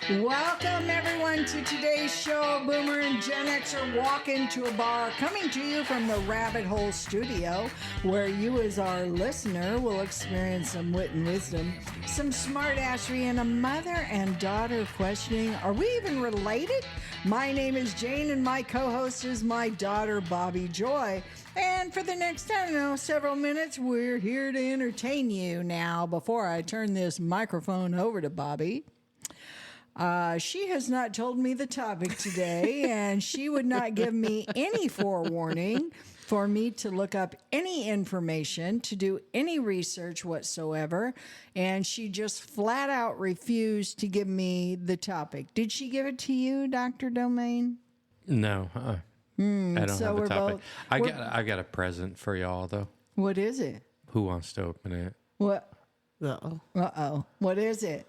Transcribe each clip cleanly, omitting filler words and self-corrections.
Welcome, everyone, to today's show. Boomer and Gen X are walking to a bar, coming to you from the Rabbit Hole Studio, where you, as our listener, will experience some wit and wisdom, some smartassery, and a mother and daughter questioning, are we even related? My name is Jane, and my co-host is my daughter, Bobbi Joy. And for the next, several minutes, we're here to entertain you. Now, before I turn this microphone over to Bobbi, she has not told me the topic today, and she would not give me any forewarning for me to look up any information, to do any research whatsoever, and she just flat out refused to give me the topic. Did she give it to you, Dr. Domain? No, I don't have a topic. I got a present for y'all, though. What is it? Who wants to open it? What? Uh-oh. What is it?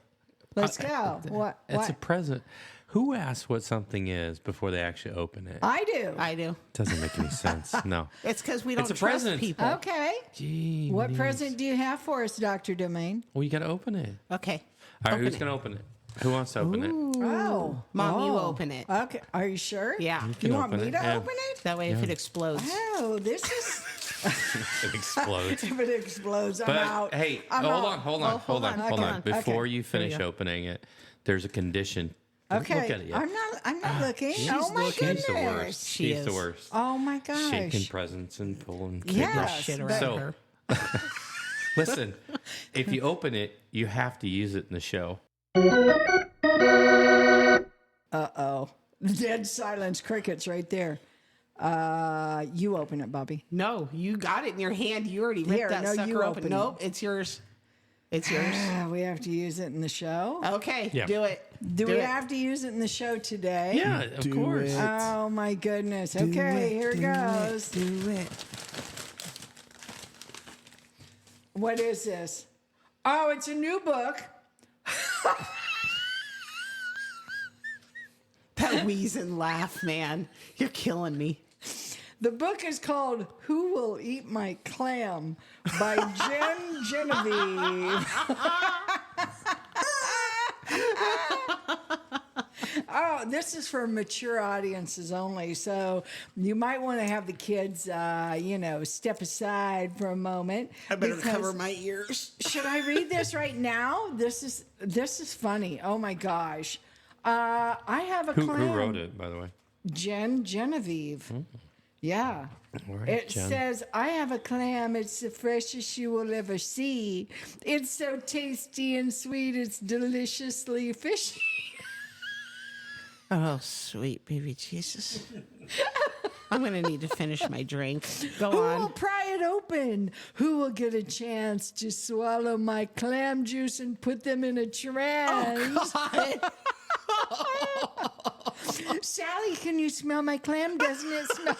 Let's go. It's a present. Who asks what something is before they actually open it? I do. Doesn't make any sense. No. It's because we don't It's a trust present. people. Okay. Gee, What present do you have for us, Dr. Domain? Well, you got to open it. Okay. All right, Open who's it. going to open it? Who wants to open it? Oh. Mom, you open it. Okay. Are you sure? Yeah. can You want open me it, to yeah. open it? That way if it explodes. Oh, this is... It explodes. If it explodes, I'm But out. hey, I'm hold out. on. hold on. Okay. Before Okay. you finish go. opening it, there's a condition. Okay. Look at it. Yeah. I'm not looking. She's Oh my looking. goodness. She's the worst. She She's is. the worst. Oh my gosh. Shaking presents and pulling. Yes, Shit but- around So- her. Listen, if you open it, you have to use it in the show. Uh-oh. Dead silence, crickets right there. You open it, Bobby. No, you got it in your hand. You already ripped Here, that no, you sucker open open. it. Nope, it's yours. It's yours. We have to use it in the show. Okay, Yeah. do it. Do we it. have to use it in the show today? Yeah, of course. Oh my goodness. Okay, here it goes. Do it. What is this? Oh, it's a new book. That wheezing laugh, man. You're killing me. The book is called Who Will Eat My Clam by Jen Genevieve. Oh, this is for mature audiences only, so you might want to have the kids, step aside for a moment. I better because- cover my ears. Should I read this right now? This is funny. Oh my gosh. I have a Who clam. wrote it, by the way? Jen Genevieve. Yeah. All right, It Jen. says, I have a clam. It's the freshest you will ever see. It's so tasty and sweet. It's deliciously fishy. Oh, sweet baby Jesus. I'm going to need to finish my drink. Go Who will on. pry it open? Who will get a chance to swallow my clam juice and put them in a trance? Sally, can you smell my clam? Doesn't it smell?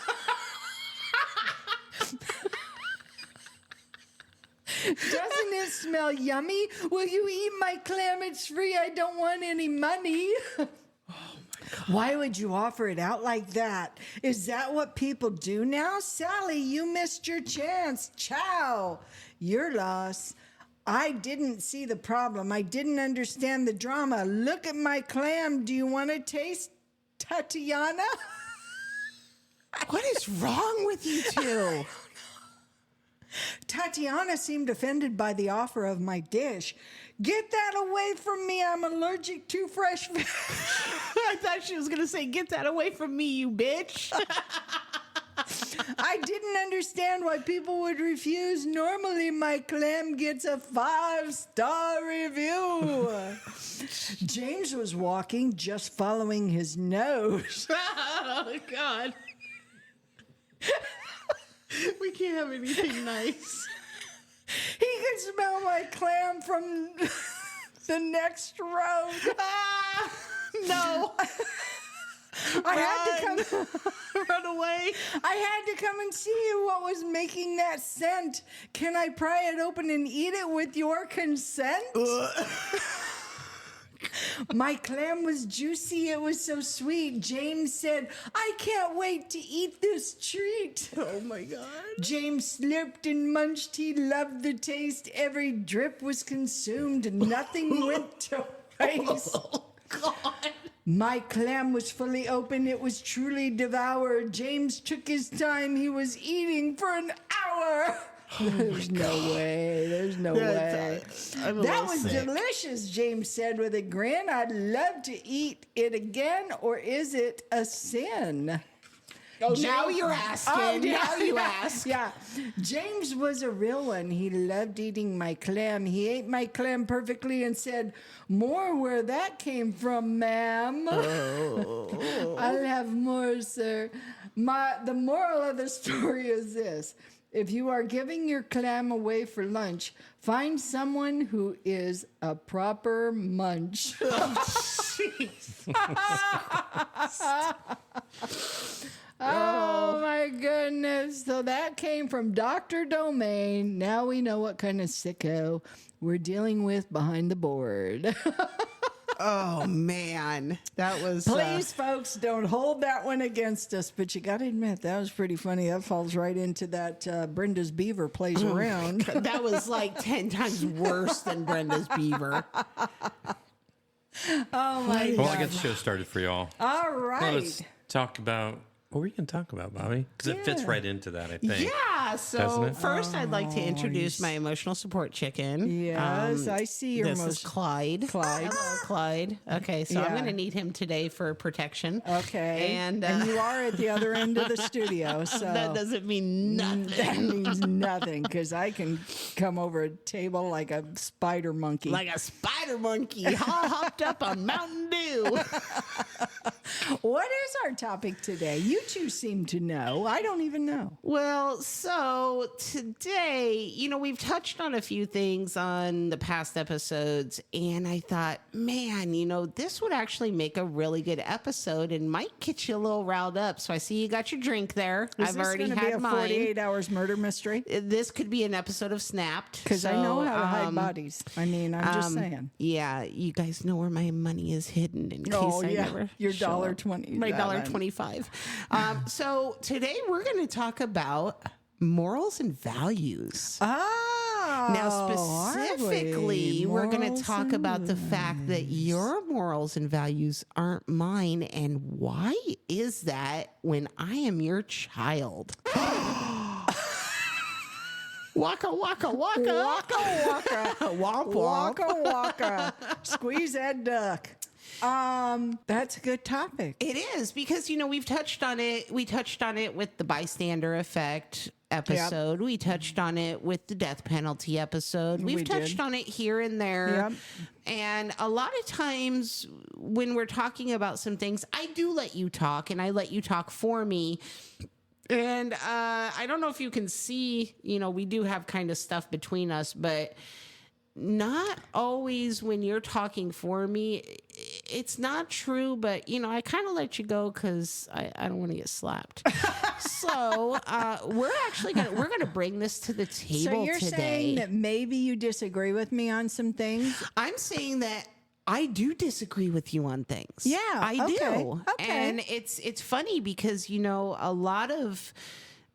Doesn't it smell yummy? Will you eat my clam? It's free. I don't want any money. Why would you offer it out like that? Is that what people do now? Sally, you missed your chance. Ciao. Your loss. I didn't see the problem. I didn't understand the drama. Look at my clam. Do you want to taste, Tatiana? What is wrong with you two? Tatiana seemed offended by the offer of my dish. Get that away from me. I'm allergic to fresh fish. I thought she was going to say, get that away from me, you bitch. I didn't understand why people would refuse. Normally, my clam gets a 5-star review. James was walking, just following his nose. Oh, God. We can't have anything nice. He could smell my clam from the next road. No. I had to come. Run away. I had to come and see what was making that scent. Can I pry it open and eat it with your consent? My clam was juicy. It was so sweet. James said, I can't wait to eat this treat. Oh, my God. James slurped and munched. He loved the taste. Every drip was consumed. Nothing went to waste. God. My clam was fully open. It was truly devoured. James took his time. He was eating for an hour. There's no way. There's no way. That was delicious, James said with a grin. I'd love to eat it again, or is it a sin? Oh, now you're asking. Oh, now you ask. Yeah. James was a real one. He loved eating my clam. He ate my clam perfectly and said, more where that came from, ma'am. Oh. I'll have more, sir. The moral of the story is this. If you are giving your clam away for lunch, find someone who is a proper munch. Oh my goodness. So that came from Dr. Domain. Now we know what kind of sicko we're dealing with behind the board. Oh, man. That was... Please, folks, don't hold that one against us. But you got to admit, that was pretty funny. That falls right into that Brenda's Beaver plays around. That was like 10 times worse than Brenda's Beaver. Oh, my God. Well, I got the show started for y'all. All right. Well, let's talk about... What were you going to talk about, Bobby? Because it fits right into that, I think. Yeah, so first I'd like to introduce my emotional support chicken. Yes, I see your This is Clyde. Hello, Clyde. Okay, so I'm going to need him today for protection. Okay. And you are at the other end of the studio, so... That doesn't mean nothing. That means nothing, because I can come over a table like a spider monkey. Like a spider monkey, all hopped up on Mountain Dew. What is our topic today? You two seem to know. I don't even know. Well, so today, we've touched on a few things on the past episodes, and I thought, man, this would actually make a really good episode and might get you a little riled up. So I see you got your drink there. I've already had mine. 48 hours murder mystery? This could be an episode of Snapped. Because I know how to hide bodies. I mean, I'm just saying. Yeah, you guys know where my money is hidden in case I never your $1.20. My $1.25. So today we're going to talk about morals and values. Oh, now, specifically, we're going to talk about the fact that your morals and values aren't mine, and why is that when I am your child? Waka, waka, waka. Waka, waka. Womp, womp. Waka, waka. Squeeze that duck. That's a good topic. It is, because we've touched on it. We touched on it with the bystander effect episode. Yep. We touched on it with the death penalty episode. We've touched on it here and there. Yep. And a lot of times when we're talking about some things, I do let you talk, and I let you talk for me. And I don't know if you can see, we do have kind of stuff between us, but not always when you're talking for me. It's not true, but I kind of let you go because I don't want to get slapped. So we're gonna bring this to the table today. So you're saying that maybe you disagree with me on some things? I'm saying that I do disagree with you on things. Yeah, I do. Okay. And it's funny because a lot of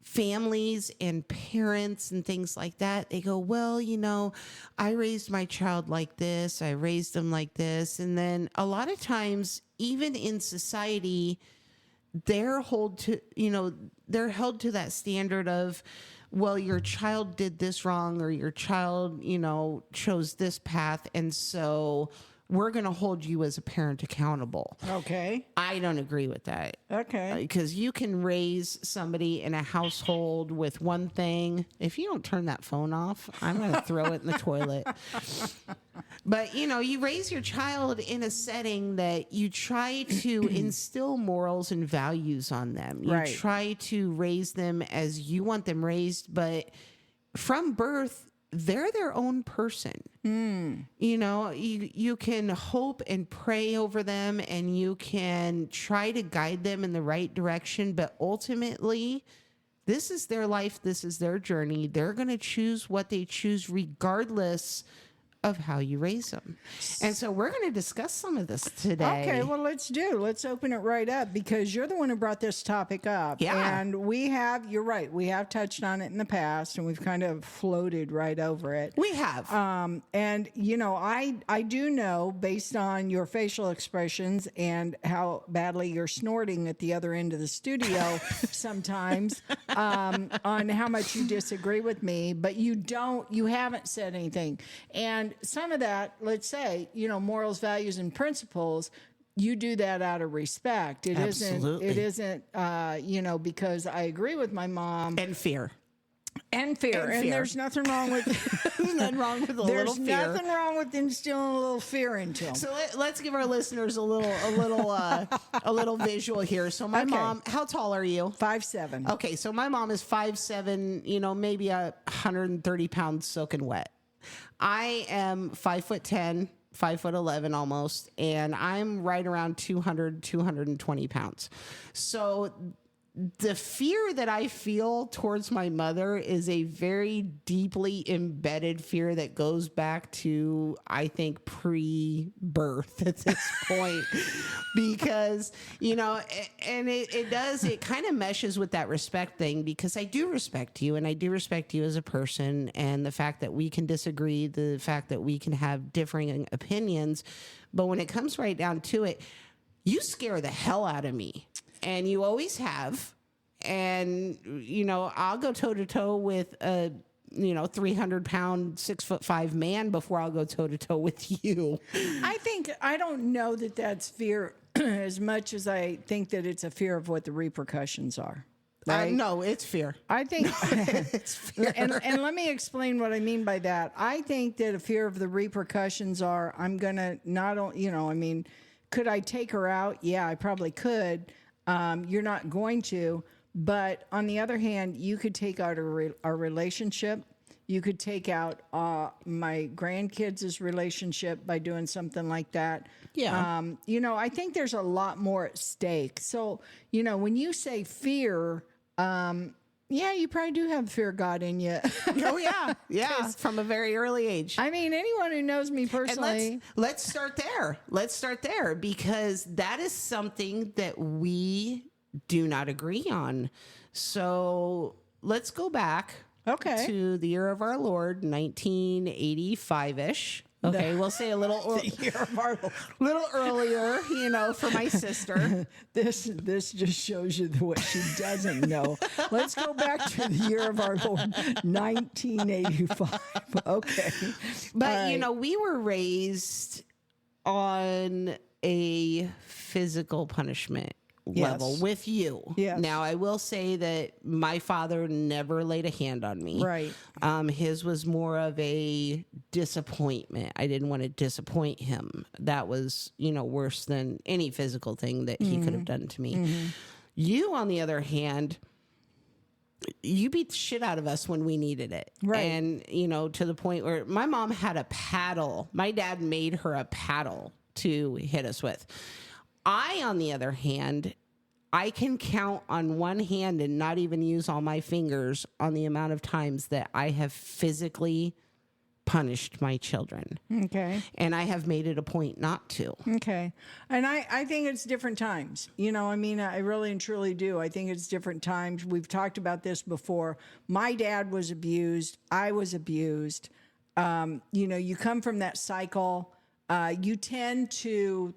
families and parents and things like that, they go, well, I raised my child like this, I raised them like this. And then a lot of times, even in society, they're held to that standard of, well, your child did this wrong, or your child, chose this path, and so we're going to hold you as a parent accountable. Okay. I don't agree with that. Okay. Because you can raise somebody in a household with one thing. If you don't turn that phone off, I'm going to throw it in the toilet. But, you raise your child in a setting that you try to instill morals and values on them. You try to raise them as you want them raised, but from birth, they're their own person. You can hope and pray over them, and you can try to guide them in the right direction. But ultimately, this is their life. This is their journey. They're going to choose what they choose regardless of how you raise them. And so we're going to discuss some of this today. Okay, well, let's open it right up because you're the one who brought this topic up. Yeah. And you're right, we have touched on it in the past and we've kind of floated right over it. We have. And, I do know based on your facial expressions and how badly you're snorting at the other end of the studio sometimes on how much you disagree with me, but you haven't said anything. And some of that, let's say, morals, values, and principles, you do that out of respect. Absolutely. It isn't, because I agree with my mom. And fear. And there's nothing wrong with There's nothing wrong with a little fear. There's nothing wrong with instilling a little fear into them. So let's give our listeners a little visual here. So my mom, how tall are you? 5'7". Okay, so my mom is 5'7", maybe 130 pounds soaking wet. I am 5'10", 5'11" almost, and I'm right around 220 pounds. So the fear that I feel towards my mother is a very deeply embedded fear that goes back to, I think, pre-birth at this point, because, and it kind of meshes with that respect thing, because I do respect you and I do respect you as a person, and the fact that we can disagree, the fact that we can have differing opinions. But when it comes right down to it, you scare the hell out of me. And you always have. And, I'll go toe to toe with a, 300-pound, 6'5" man before I'll go toe to toe with you. I don't know that that's fear as much as I think that it's a fear of what the repercussions are. Right? No, it's fear. I think it's fear. And let me explain what I mean by that. I think that a fear of the repercussions are, I'm going to not only, could I take her out? Yeah, I probably could. You're not going to. But on the other hand, you could take out our relationship. You could take out my grandkids' relationship by doing something like that. Yeah. I think there's a lot more at stake. So, when you say fear, you probably do have fear of God in you. Oh, yeah. Yeah. From a very early age. Anyone who knows me personally. And let's start there. Let's start there, because that is something that we do not agree on. So let's go back to the year of our Lord, 1985-ish. Okay, we'll say a little little earlier, for my sister. This just shows you what she doesn't know. Let's go back to the year of our Lord, 1985. Okay. But, we were raised on a physical punishment level with you. Yes. Now, I will say that my father never laid a hand on me. Right. His was more of a disappointment. I didn't want to disappoint him. That was, worse than any physical thing that he could have done to me. Mm-hmm. You, on the other hand, you beat the shit out of us when we needed it. Right. And, to the point where my mom had a paddle. My dad made her a paddle to hit us with. I, on the other hand, I can count on one hand and not even use all my fingers on the amount of times that I have physically punished my children. Okay. And I have made it a point not to. Okay. And I think it's different times. I really and truly do. I think it's different times. We've talked about this before. My dad was abused. I was abused. You come from that cycle. You tend to,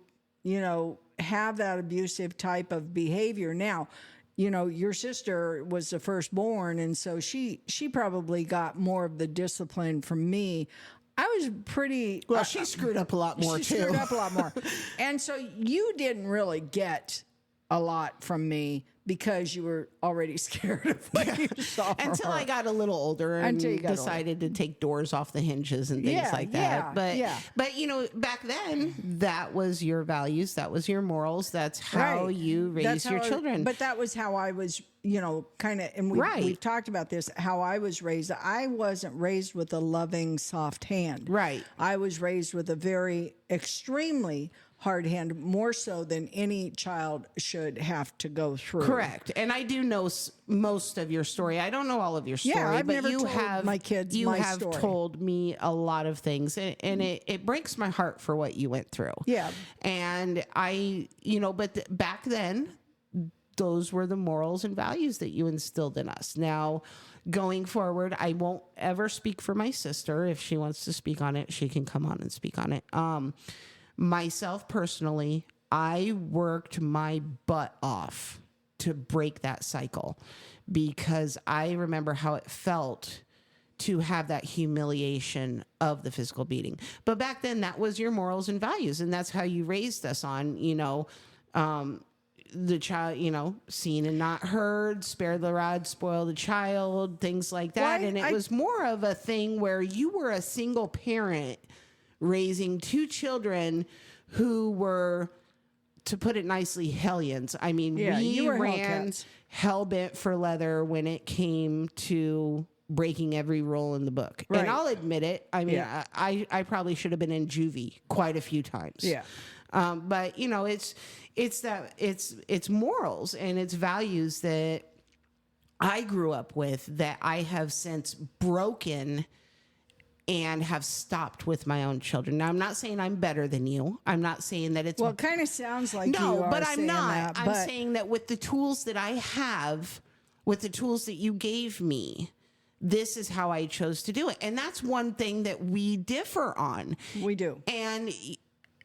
have that abusive type of behavior. Now, your sister was the firstborn, and so she probably got more of the discipline from me. I was pretty... Well, she screwed up a lot more, too. She screwed up a lot more. And so you didn't really get a lot from me because you were already scared of what you saw. Until I got a little older and decided to take doors off the hinges and things like that. But back then, that was your values. That was your morals. That's how you raised your children. But that was how I was, kind of, and we've talked about this, how I was raised. I wasn't raised with a loving, soft hand. Right. I was raised with a very extremely hard-handed, more so than any child should have to go through. Correct. And I do know most of your story. I don't know all of your story, I've but never you told have my kids you my have story. told me a lot of things, and it breaks my heart for what you went through. Yeah. And but back then, those were the morals and values that you instilled in us. Now, going forward, I won't ever speak for my sister. If she wants to speak on it, she can come on and speak on it. Myself personally, I worked my butt off to break that cycle, because I remember how it felt to have that humiliation of the physical beating. But back then, that was your morals and values, and that's how you raised us on, the child, seen and not heard, spare the rod, spoil the child, things like that. Well, and it was more of a thing where you were a single parent raising two children who were, to put it nicely, hellions. I mean, we ran hell bent for leather when it came to breaking every rule in the book. Right. And I'll admit it. I mean, I probably should have been in juvie quite a few times. Yeah. But it's morals and it's values that I grew up with that I have since broken and have stopped with my own children. Now, I'm not saying I'm better than you. I'm not saying that it's... Well, it kind of sounds like no, you are but I'm saying not. that, I'm saying that with the tools that I have, with the tools that you gave me, this is how I chose to do it. And that's one thing that we differ on. We do. And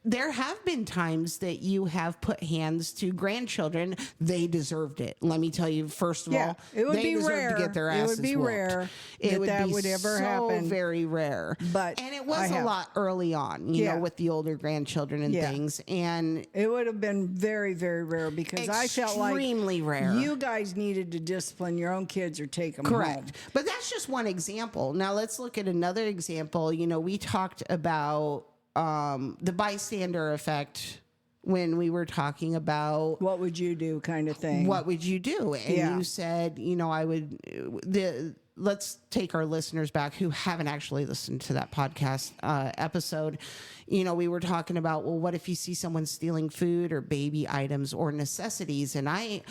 there have been times that you have put hands to grandchildren. They deserved it. Let me tell you, first of all, it would they be deserve rare. to get their asses It would be whooped. rare It would ever happen. Very rare. And it was a lot early on, you know, with the older grandchildren and things. And it would have been very, very rare, because I felt like extremely rare. You guys needed to discipline your own kids or take them Correct. home. But that's just one example. Now let's look at another example. You know, we talked about the bystander effect when we were talking about what would you do kind of thing. What would you do? And you said, I would, let's take our listeners back who haven't actually listened to that podcast episode. We were talking about, well, what if you see someone stealing food or baby items or necessities? And I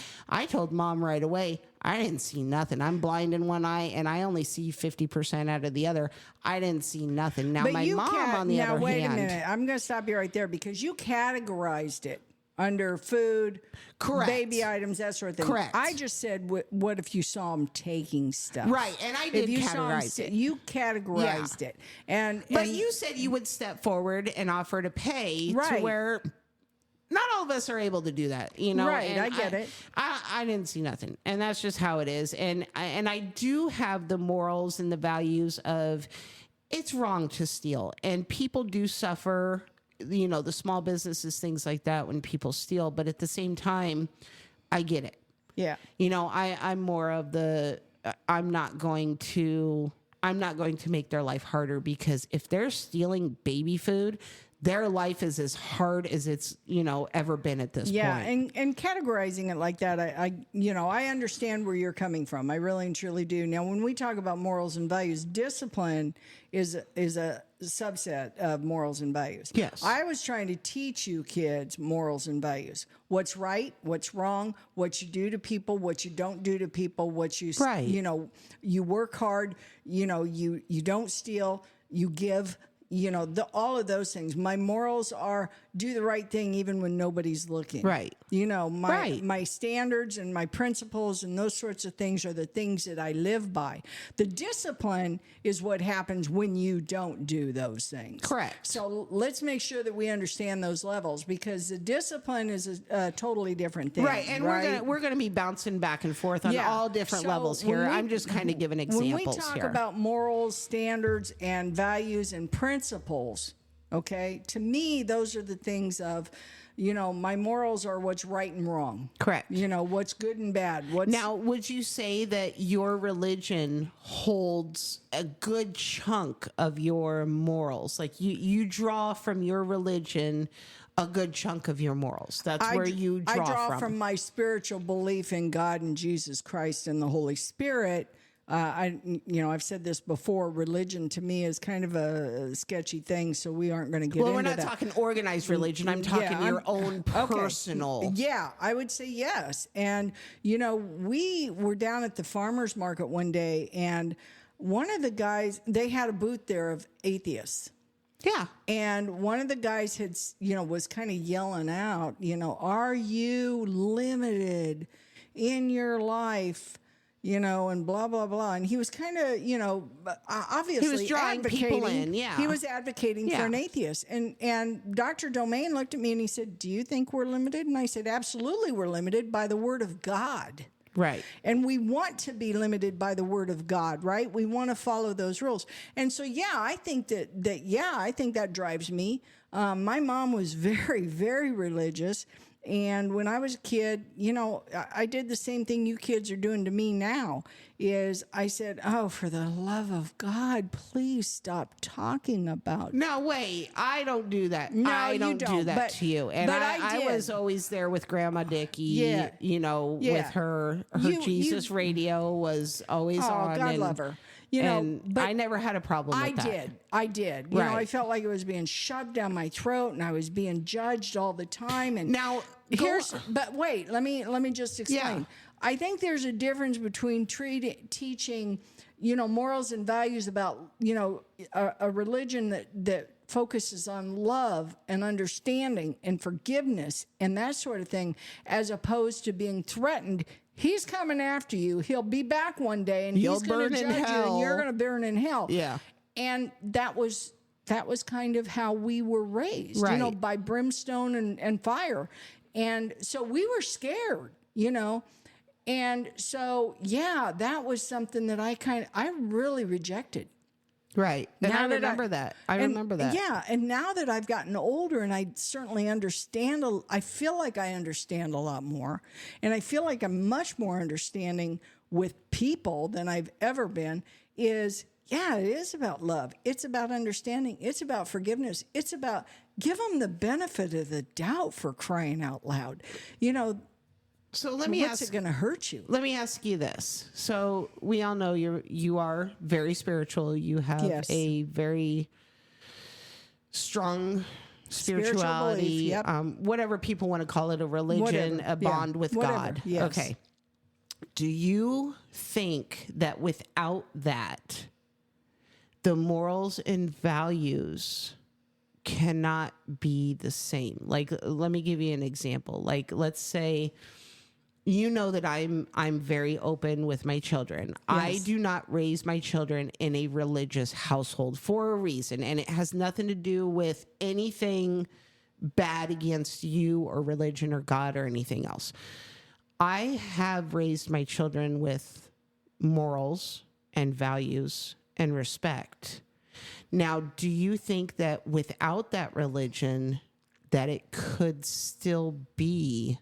told Mom right away, I didn't see nothing. I'm blind in one eye and I only see 50% out of the other. I didn't see nothing. Now, my mom, on the other hand. Now, wait a minute. I'm going to stop you right there, because you categorized it under food, baby items, that sort of thing. Correct. I just said, what if you saw them taking stuff? Right, and I did categorize it. You categorized it. But you said you would step forward and offer to pay to where... Not all of us are able to do that, Right, and I get it. I didn't see nothing, and that's just how it is. And I do have the morals and the values of it's wrong to steal, and people do suffer. The small businesses, things like that, when people steal. But at the same time, I get it. Yeah. I'm more of the I'm not going to make their life harder, because if they're stealing baby food, their life is as hard as it's, ever been at this point. Yeah, and categorizing it like that, I understand where you're coming from. I really and truly do. Now, when we talk about morals and values, discipline is a subset of morals and values. Yes. I was trying to teach you kids morals and values. What's right, what's wrong, what you do to people, what you don't do to people, what you, you work hard, you don't steal, you give, all of those things. My morals are do the right thing even when nobody's looking. Right. My standards and my principles and those sorts of things are the things that I live by. The discipline is what happens when you don't do those things. Correct. So let's make sure that we understand those levels, because the discipline is a totally different thing. Right. And we're gonna be bouncing back and forth on all different levels here. I'm just kind of giving examples here. When we talk about morals, standards, and values and principles, okay, to me, those are the things of, my morals are what's right and wrong. Correct. What's good and bad. Now, would you say that your religion holds a good chunk of your morals? Like you draw from your religion a good chunk of your morals. That's where you draw from. I draw from my spiritual belief in God and Jesus Christ and the Holy Spirit. I've said this before. Religion to me is kind of a sketchy thing, so we aren't going to get into that. Well, we're not talking organized religion. I'm talking your own personal. Okay. Yeah, I would say yes. And we were down at the farmers market one day, and one of the guys, they had a booth there of atheists. Yeah. And one of the guys had, was kind of yelling out, are you limited in your life? And blah, blah, blah. And he was kind of, obviously he was drawing people in, yeah. He was advocating for an atheist. And Dr. Domain looked at me and he said, do you think we're limited? And I said, absolutely we're limited by the word of God. Right. And we want to be limited by the word of God, right? We want to follow those rules. And so, I think that drives me. My mom was very, very religious. And when I was a kid, I did the same thing you kids are doing to me now, is I said, oh, for the love of God, please stop talking about. No, wait, I don't do that. No, I don't do that to you. And but I was always there with Grandma Dickie, with her Jesus radio was always on. God love her. But I never had a problem with that. I did. Right. I felt like it was being shoved down my throat and I was being judged all the time. And now but wait, let me just explain. Yeah. I think there's a difference between teaching, morals and values about, a religion that focuses on love and understanding and forgiveness and that sort of thing, as opposed to being threatened. He's coming after you. He'll be back one day, and he's going to judge you, and you're going to burn in hell. Yeah, and that was kind of how we were raised, right. By brimstone and fire, and so we were scared, and so that was something that I really rejected. Right. And I remember that. I remember that. Yeah. And now that I've gotten older and I certainly understand, I feel like I understand a lot more. And I feel like I'm much more understanding with people than I've ever been it is about love. It's about understanding. It's about forgiveness. It's about give them the benefit of the doubt, for crying out loud. So let me what's it going to hurt you? Let me ask you this. So we all know you are very spiritual. You have a very strong spirituality, belief, whatever people want to call it, a religion, a bond with God. Yes. Okay. Do you think that without that, the morals and values cannot be the same? Like, let me give you an example. Like, let's say, that I'm very open with my children. Yes. I do not raise my children in a religious household for a reason, and it has nothing to do with anything bad against you or religion or God or anything else. I have raised my children with morals and values and respect. Now, do you think that without that religion, that it could still be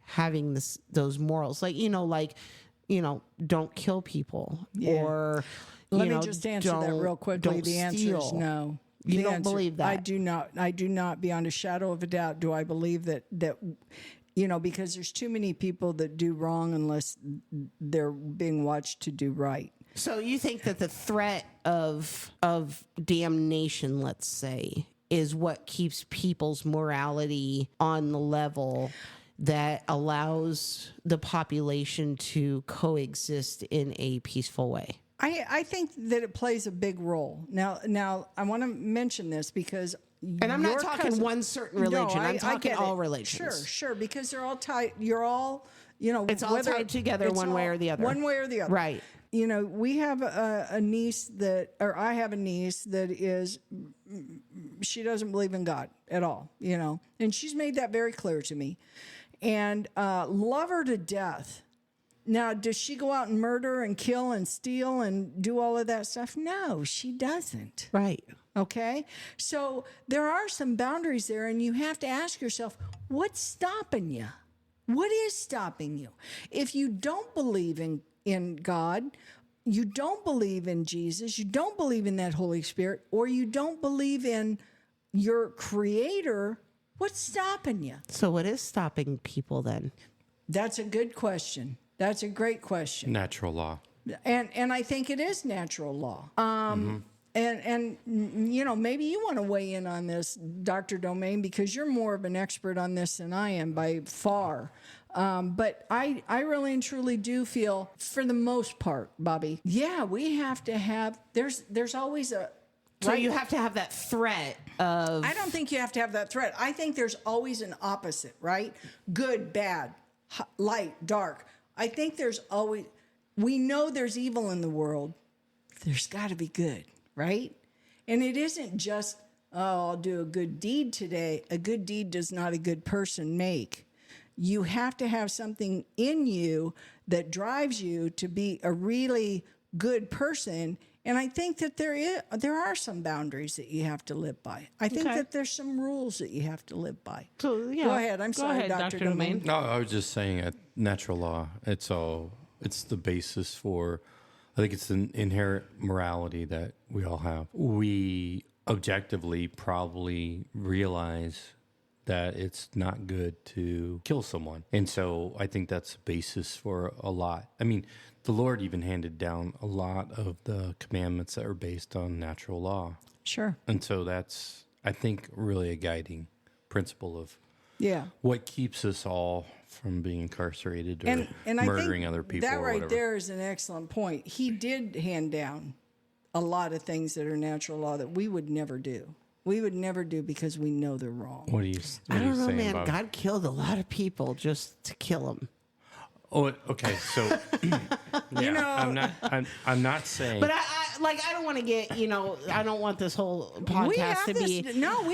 having those morals, don't kill people, or let me just answer that real quickly. The answer is no. You don't believe that? I do not, beyond a shadow of a doubt, do I believe that because there's too many people that do wrong unless they're being watched to do right. So you think that the threat of damnation, let's say, is what keeps people's morality on the level that allows the population to coexist in a peaceful way? I think that it plays a big role. Now I want to mention this because... And I'm not talking one certain religion. I'm talking all religions. Sure, because they're all tied. You're all, it's all tied together one way or the other. One way or the other. Right. We have a niece I have a niece that is, she doesn't believe in God at all, and she's made that very clear to me. And love her to death. Now, does she go out and murder and kill and steal and do all of that stuff? No, she doesn't. Right. Okay? So there are some boundaries there, and you have to ask yourself, what's stopping you? What is stopping you? If you don't believe in God, you don't believe in Jesus, you don't believe in that Holy Spirit, or you don't believe in your Creator, what's stopping you? So what is stopping people then? That's a good question. That's a great question. Natural law. And I think it is natural law. And maybe you want to weigh in on this, Dr. Domain, because you're more of an expert on this than I am by far. But I really and truly do feel, for the most part, Bobbi, we have to have, there's always a... So you have to have that threat of... I don't think you have to have that threat. I think there's always an opposite, right? Good, bad, light, dark. I think there's always... We know there's evil in the world. There's got to be good, right? And it isn't just, I'll do a good deed today. A good deed does not a good person make. You have to have something in you that drives you to be a really good person. And I think that there are some boundaries that you have to live by. I think that there's some rules that you have to live by. So, yeah. Go ahead. I'm sorry, Dr. Domain. No, I was just saying natural law. It's the basis for, I think it's an inherent morality that we all have. We objectively probably realize that it's not good to kill someone. And so I think that's the basis for a lot. I mean, the Lord even handed down a lot of the commandments that are based on natural law. Sure. And so that's, I think, really a guiding principle of what keeps us all from being incarcerated or murdering other people. That right there is an excellent point. He did hand down a lot of things that are natural law that we would never do. We would never do because we know they're wrong. What are you I don't know, saying, man. Bob? God killed a lot of people just to kill them. Oh, okay. So, I'm not saying. But I don't want to get, I don't want this whole podcast to be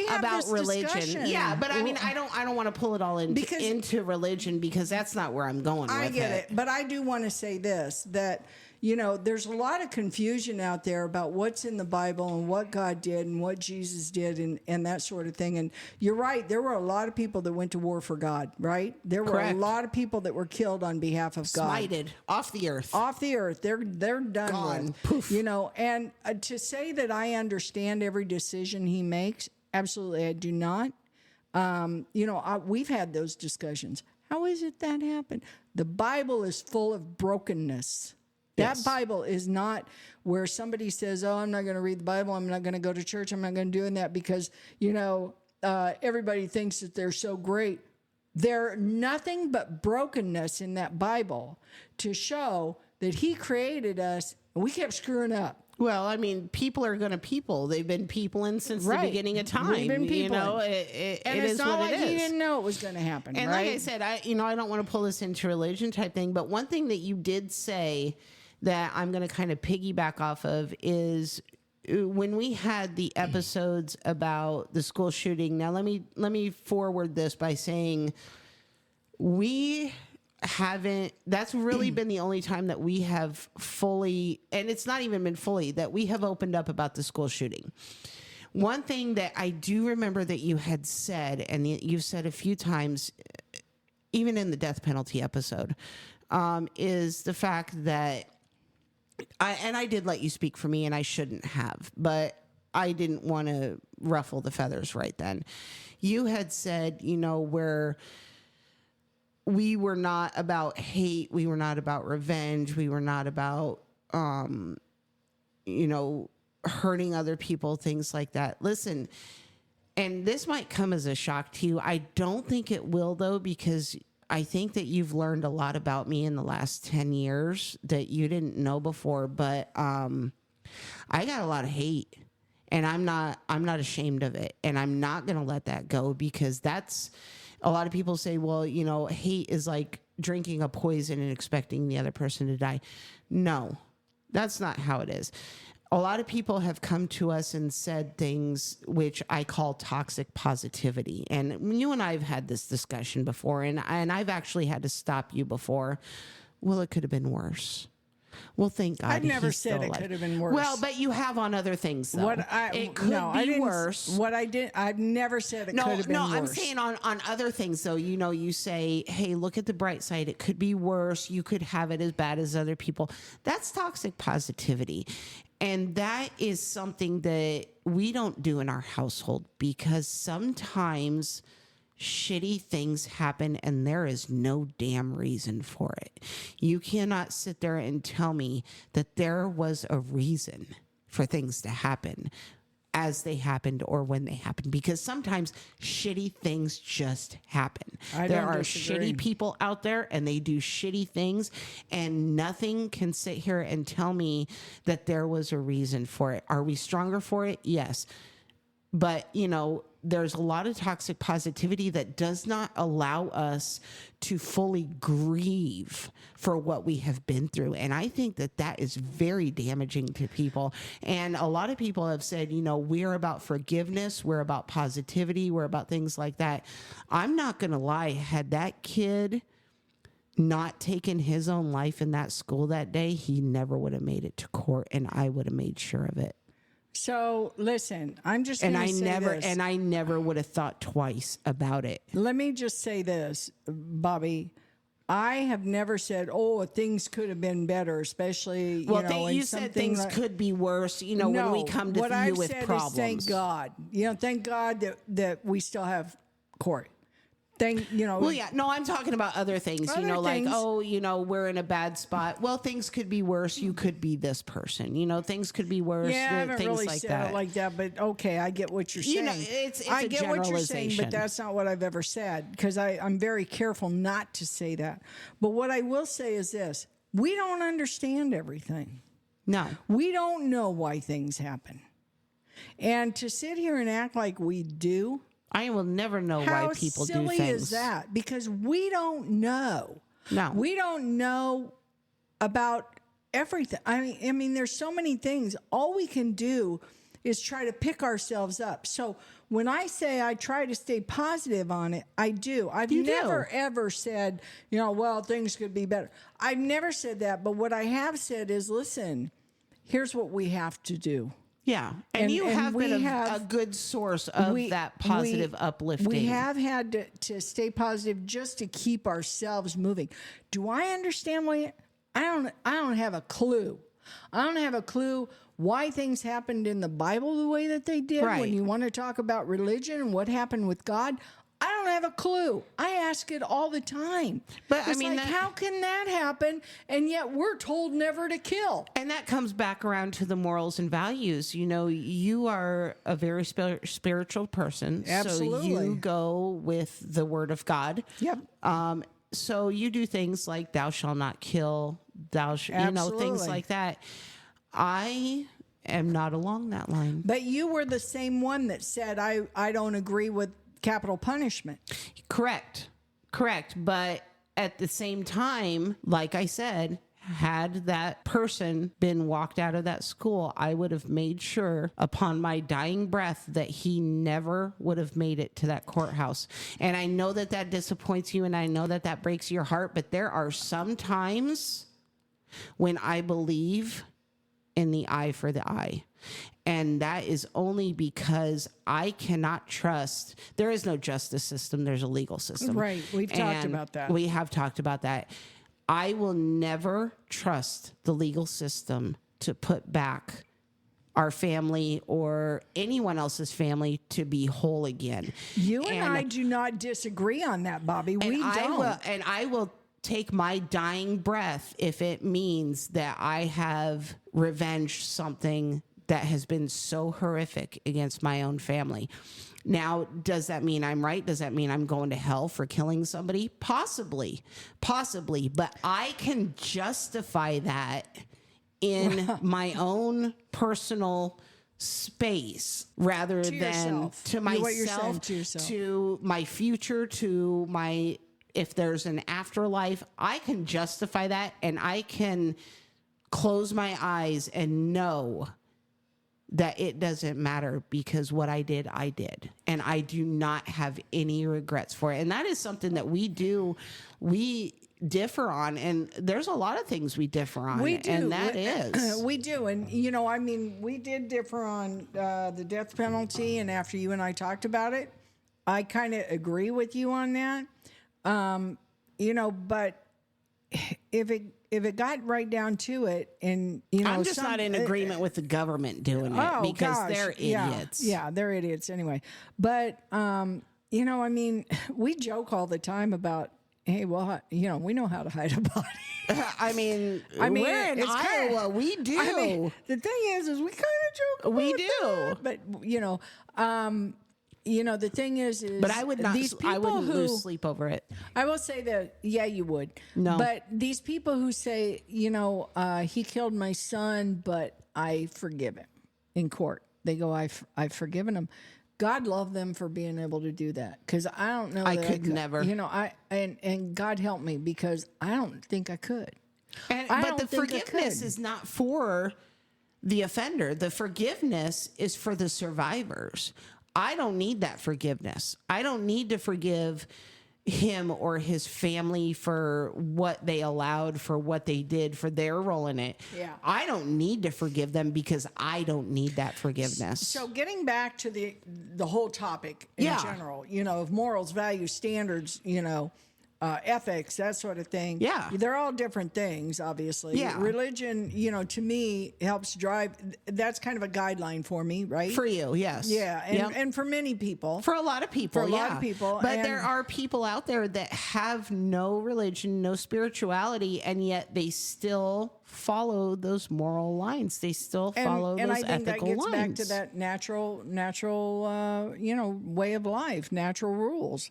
about religion. Discussion. Yeah, but I mean, I don't want to pull it all into religion because that's not where I'm going with it. I get it. But I do want to say this, that, there's a lot of confusion out there about what's in the Bible and what God did and what Jesus did and that sort of thing. And you're right. There were a lot of people that went to war for God, right? There were a lot of people that were killed on behalf of God. Smited off the earth. Off the earth. They're done Gone. with. Poof. And to say that I understand every decision he makes, absolutely I do not. We've had those discussions. How is it that happened? The Bible is full of brokenness. That Bible is not where somebody says, I'm not going to read the Bible. I'm not going to go to church. I'm not going to do that because, everybody thinks that they're so great. There's nothing but brokenness in that Bible to show that he created us and we kept screwing up. Well, I mean, people are going to people. They've been peopling since the beginning of time. We've been peopling. And it's not like he didn't know it was going to happen. And like I said, I don't want to pull this into religion type thing, but one thing that you did say that I'm going to kind of piggyback off of is when we had the episodes about the school shooting. Now, let me forward this by saying that's really been the only time that we have fully, and it's not even been fully, that we have opened up about the school shooting. One thing that I do remember that you had said, and you've said a few times, even in the death penalty episode, is the fact that I did let you speak for me, and I shouldn't have, but I didn't want to ruffle the feathers right then. You had said, where we were not about hate, we were not about revenge, we were not about, hurting other people, things like that. Listen, and this might come as a shock to you. I don't think it will, though, because I think that you've learned a lot about me in the last 10 years that you didn't know before, but I got a lot of hate, and I'm not ashamed of it, and I'm not going to let that go, because that's, a lot of people say, well, hate is like drinking a poison and expecting the other person to die. No, that's not how it is. A lot of people have come to us and said things which I call toxic positivity. And you and I have had this discussion before, and I've actually had to stop you before. Well, it could have been worse. Well, thank God. I've never said it could have been worse. Well, but you have on other things, though. It could be worse. I've never said it could have been worse. No, I'm saying on other things, though. You say, hey, look at the bright side. It could be worse. You could have it as bad as other people. That's toxic positivity. And that is something that we don't do in our household, because sometimes shitty things happen and there is no damn reason for it. You cannot sit there and tell me that there was a reason for things to happen as they happened or when they happened, because sometimes shitty things just happen. There are shitty people out there and they do shitty things, and nothing can sit here and tell me that there was a reason for it. Are we stronger for it? Yes. But, you know, there's a lot of toxic positivity that does not allow us to fully grieve for what we have been through. And I think that that is very damaging to people. And a lot of people have said, you know, we're about forgiveness, we're about positivity, we're about things like that. I'm not going to lie, had that kid not taken his own life in that school that day, he never would have made it to court, and I would have made sure of it. So listen, I'm just going to say this. And I never would have thought twice about it. Let me just say this, Bobbi. I have never said, "Oh, things could have been better," especially you said things could be worse. You know, when we come to you with problems. Thank God. You know, thank God that we still have court. Well, yeah, no, I'm talking about other things, like, oh, we're in a bad spot. Well, things could be worse. You could be this person, things could be worse. Yeah, I haven't things really like said that. it like that, but okay, I get what you're saying. It's I a get what you're saying, generalization. but that's not what I've ever said, because I'm very careful not to say that. But what I will say is this: we don't understand everything. No. We don't know why things happen. And to sit here and act like we do, I will never know why people do things. How silly is that? Because we don't know. No. We don't know about everything. I mean, there's so many things. All we can do is try to pick ourselves up. So when I say I try to stay positive on it, I do. I've never, ever said, well, things could be better. I've never said that. But what I have said is, listen, here's what we have to do. Yeah, and you have been a good source of that positive uplifting. We have had to stay positive just to keep ourselves moving. Do I understand why? I don't have a clue. I don't have a clue why things happened in the Bible the way that they did. Right. When you want to talk about religion and what happened with God, I don't have a clue. I ask it all the time. But it's how can that happen? And yet we're told never to kill. And that comes back around to the morals and values. You are a very spiritual person. Absolutely. So you go with the word of God. Yep. So you do things like thou shalt not kill, things like that. I am not along that line. But you were the same one that said, I don't agree with capital punishment. Correct. But at the same time, like I said, had that person been walked out of that school, I would have made sure upon my dying breath that he never would have made it to that courthouse. And I know that disappoints you, and I know that breaks your heart, but there are some times when I believe in the eye for the eye. And that is only because I cannot trust. There is no justice system. There's a legal system. Right. We've talked about that. We have talked about that. I will never trust the legal system to put back our family or anyone else's family to be whole again. You and I do not disagree on that, Bobbi. We don't. I will take my dying breath if it means that I have revenged something that has been so horrific against my own family. Now, does that mean I'm right? Does that mean I'm going to hell for killing somebody? Possibly. But I can justify that in my own personal space rather than to myself, to my future, to my, if there's an afterlife. I can justify that, and I can close my eyes and know that it doesn't matter, because what I did, and I do not have any regrets for it. And that is something that we differ on, and there's a lot of things we differ on. We do. And that is. We do. And, we did differ on the death penalty, and after you and I talked about it, I kind of agree with you on that. But if it got right down to it, and I'm just not in agreement with the government doing it, because they're idiots. Yeah, they're idiots anyway. But you know, I mean, we joke all the time about, hey, well, you know, we know how to hide a body. I mean, I mean, we're in it's Iowa. kinda, We do. I mean, the thing is we kind of joke. We about do. that, but the thing is But I would not. these people I wouldn't who lose sleep over it. I will say that, yeah, you would. No. But these people who say, he killed my son, but I forgive him in court. They go, I've forgiven him. God love them for being able to do that. Because I don't know. I could never. And God help me, because I don't think I could. But the forgiveness is not for the offender. The forgiveness is for the survivors. I don't need that forgiveness. I don't need to forgive him or his family for what they allowed, for what they did, for their role in it. Yeah. I don't need to forgive them because I don't need that forgiveness. So getting back to the whole topic in general, of morals, values, standards, ethics, that sort of thing. Yeah. They're all different things, obviously. Yeah. Religion, to me, helps drive. That's kind of a guideline for me, right? For you, yes. Yeah. And for many people. For a lot of people. For a lot of people. But there are people out there that have no religion, no spirituality, and yet they still follow those moral lines. They still follow those ethical lines. And I think that gets back to that natural, way of life, natural rules.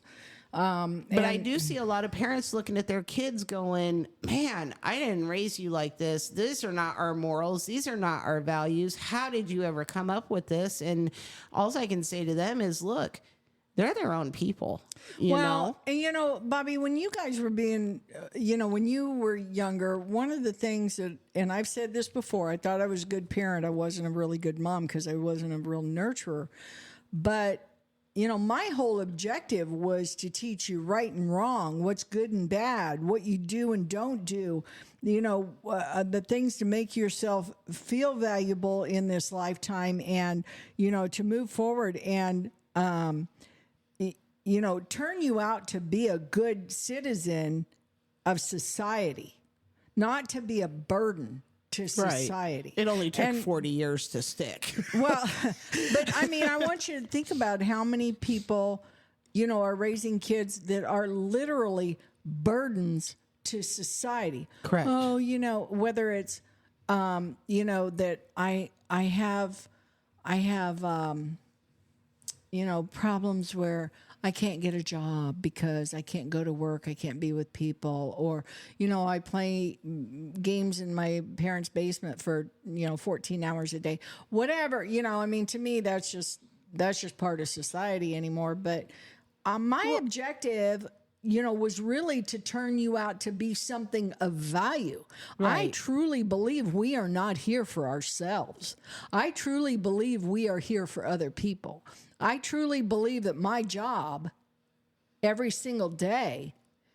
But I do see a lot of parents looking at their kids going, man, I didn't raise you like this. These are not our morals. These are not our values. How did you ever come up with this? And all I can say to them is, look, they're their own people, you know? And Bobby, when you guys were being, when you were younger, one of the things that, and I've said this before, I thought I was a good parent. I wasn't a really good mom because I wasn't a real nurturer. But my whole objective was to teach you right and wrong, what's good and bad, what you do and don't do, the things to make yourself feel valuable in this lifetime, and, to move forward and, turn you out to be a good citizen of society, not to be a burden to society. Right. It only took 40 years to stick. Well, but I mean, I want you to think about how many people, are raising kids that are literally burdens to society. Correct. Oh, whether it's, that I have, problems where I can't get a job because I can't go to work. I can't be with people. Or, I play games in my parents' basement for, 14 hours a day, whatever, to me, that's just part of society anymore. But my objective, was really to turn you out to be something of value. Right. I truly believe we are not here for ourselves. I truly believe we are here for other people. I truly believe that my job every single day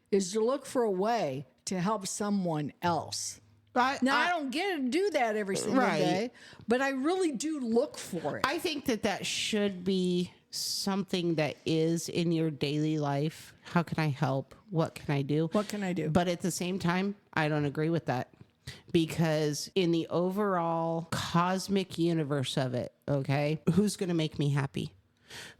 is to look for a way to help someone else. I don't get to do that every single day, but I really do look for it. I think that should be something that is in your daily life. How can I help? What can I do? What can I do? But at the same time, I don't agree with that. Because in the overall cosmic universe of it, okay, who's going to make me happy?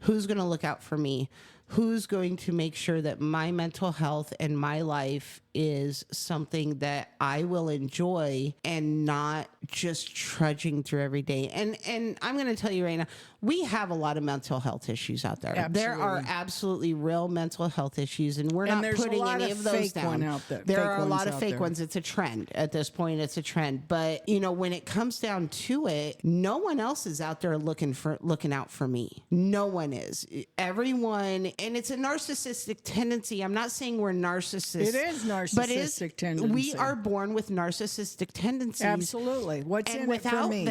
Who's going to look out for me? Who's going to make sure that my mental health and my life is something that I will enjoy and not just trudging through every day? And I'm going to tell you right now, we have a lot of mental health issues out there. Absolutely. There are absolutely real mental health issues, and we're not putting any of those down. Out there. There are a lot of fake ones. It's a trend. At this point, it's a trend. But, when it comes down to it, no one else is out there looking out for me. No one is. Everyone, and it's a narcissistic tendency. I'm not saying we're narcissists. It is narcissistic tendency. We are born with narcissistic tendencies. Absolutely. What's in it for me?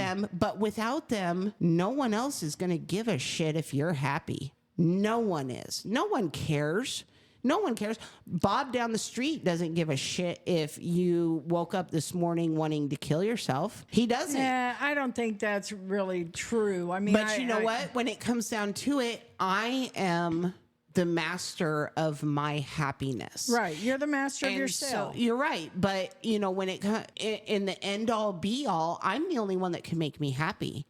Without them, no one else is going to give a shit if you're happy. No one is. No one cares. No one cares. Bob down the street doesn't give a shit if you woke up this morning wanting to kill yourself. He doesn't. I don't think that's really true. I mean, but you know what? When it comes down to it, I am the master of my happiness. Right. You're the master of yourself. So you're right. But, when it in the end all be all, I'm the only one that can make me happy.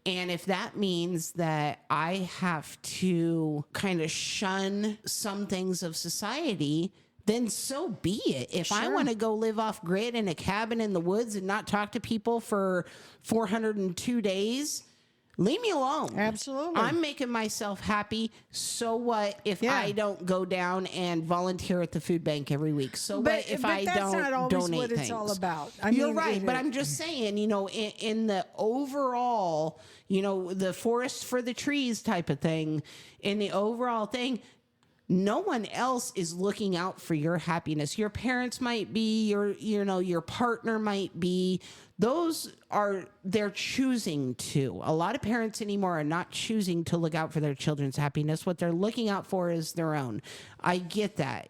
And if that means that I have to kind of shun some things of society, then so be it. If I want to go live off grid in a cabin in the woods and not talk to people for 402 days, leave me alone. Absolutely. I'm making myself happy. So what if I don't go down and volunteer at the food bank every week? So what if I that's don't not always donate what things? it's all about. You're right, but I'm just saying, in the overall, the forest for the trees type of thing, in the overall thing, no one else is looking out for your happiness. Your parents might be, your partner might be. They're choosing to. A lot of parents anymore are not choosing to look out for their children's happiness. What they're looking out for is their own. I get that,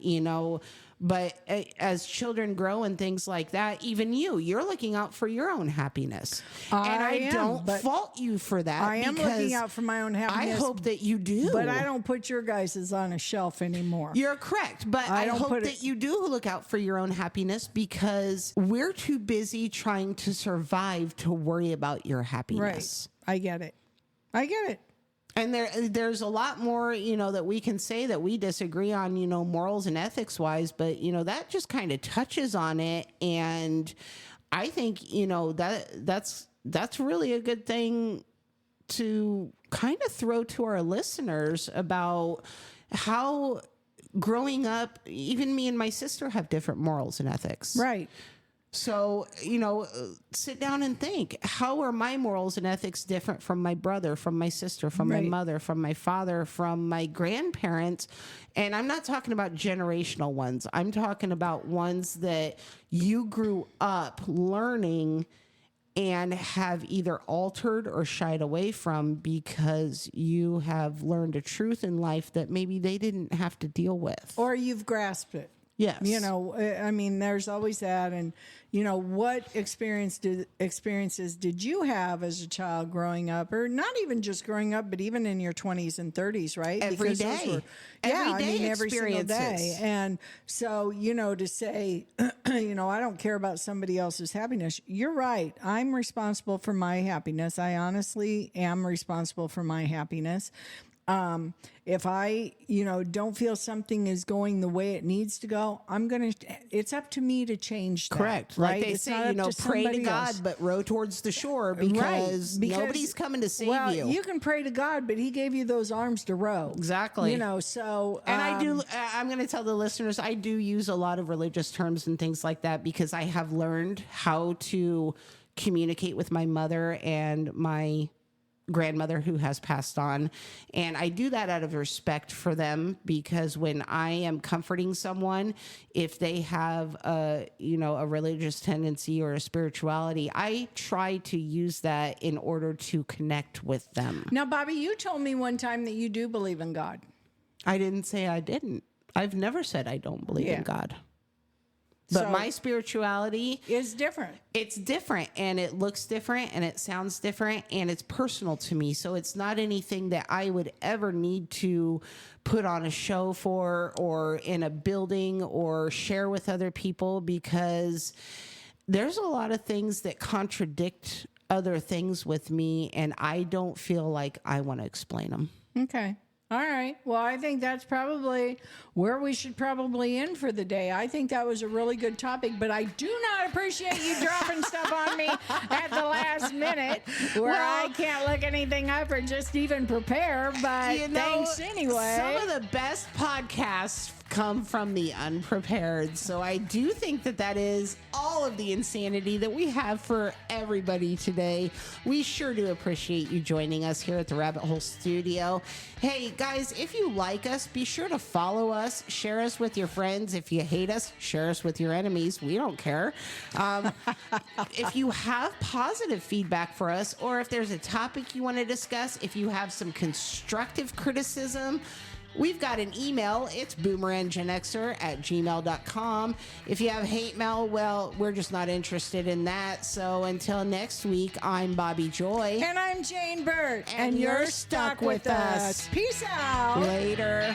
but as children grow and things like that, even you're looking out for your own happiness. And I don't fault you for that. I am looking out for my own happiness. I hope that you do. But I don't put your guys' on a shelf anymore. You're correct. But I hope that you do look out for your own happiness, because we're too busy trying to survive to worry about your happiness. Right. I get it. And there's a lot more, that we can say that we disagree on, morals and ethics wise, but, that just kind of touches on it. And I think, that's really a good thing to kind of throw to our listeners about how growing up, even me and my sister have different morals and ethics. Right. So, sit down and think, how are my morals and ethics different from my brother, from my sister, from my mother, from my father, from my grandparents? And I'm not talking about generational ones. I'm talking about ones that you grew up learning and have either altered or shied away from because you have learned a truth in life that maybe they didn't have to deal with. Or you've grasped it. Yes. There's always that. And, what experiences did you have as a child growing up, or not even just growing up, but even in your 20s and 30s, right? Every day. Every single day. And so, to say, I don't care about somebody else's happiness. You're right. I'm responsible for my happiness. I honestly am responsible for my happiness. If I, don't feel something is going the way it needs to go, it's up to me to change that. Correct. Right? Like they say, pray to God, but row towards the shore because nobody's coming to save you. You can pray to God, but he gave you those arms to row. Exactly. So. And I'm going to tell the listeners, I do use a lot of religious terms and things like that because I have learned how to communicate with my mother and my grandmother who has passed on. And I do that out of respect for them, because when I am comforting someone, if they have a religious tendency or a spirituality, I try to use that in order to connect with them. Now, Bobby, you told me one time that you do believe in God. I didn't say I didn't. I've never said I don't believe in God. But my spirituality is different. It's different, and it looks different, and it sounds different, and it's personal to me. So it's not anything that I would ever need to put on a show for, or in a building, or share with other people, because there's a lot of things that contradict other things with me, and I don't feel like I want to explain them. Okay. All right. Well, I think that's probably where we should probably end for the day. I think that was a really good topic, but I do not appreciate you dropping stuff on me at the last minute where I can't look anything up or just even prepare. But thanks anyway. Some of the best podcasts come from the unprepared. So I do think that is all of the insanity that we have for everybody today. We sure do appreciate you joining us here at the Rabbit Hole Studio. Hey guys, if you like us, be sure to follow us, share us with your friends. If you hate us, share us with your enemies. We don't care. If you have positive feedback for us, or if there's a topic you want to discuss, if you have some constructive criticism, we've got an email. It's boomerandgenxer@gmail.com. If you have hate mail, well, we're just not interested in that. So until next week, I'm Bobbi Joy. And I'm Jane Burt. And you're stuck with us. Peace out. Later.